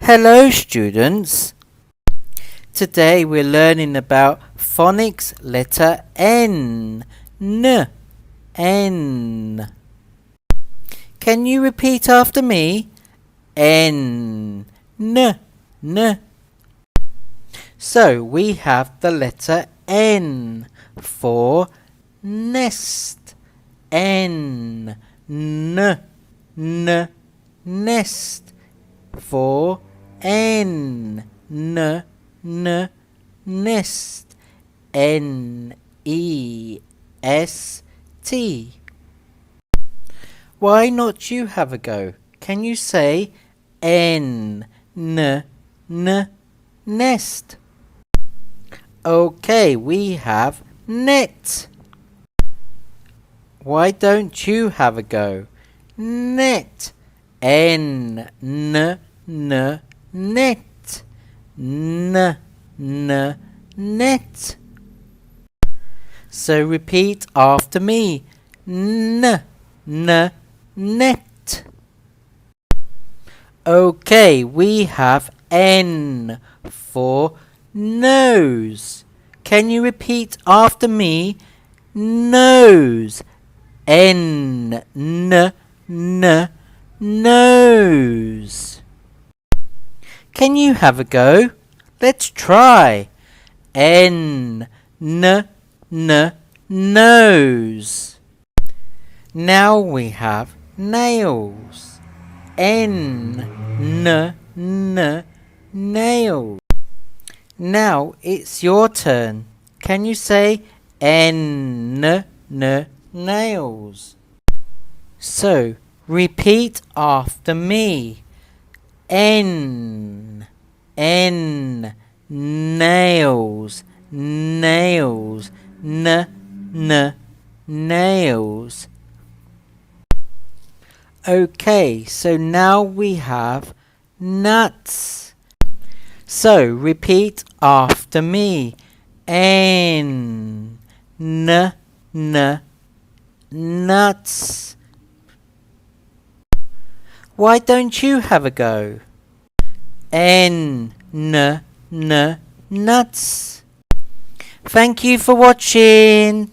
Hello students. Today we're learning about phonics letter N. N. Can you repeat after me? N. So we have the letter N for nest. N. Nest. For N. Nest. N-E-S-T. Why not you have a go? Can you say nest? Okay, we have net. Why don't you have a go? Net. Net. Net. So repeat after me. Net. Okay, we have N for nose. Can you repeat after me? Nose. Nose. Can you have a go? Let's try. Nose. Now we have nails. Nails. Now it's your turn. Can you say nails? So repeat after me. Nails. Nails. Okay, so now we have nuts. So repeat after me. Nuts. Why don't you have a go? Nuts. Thank you for watching.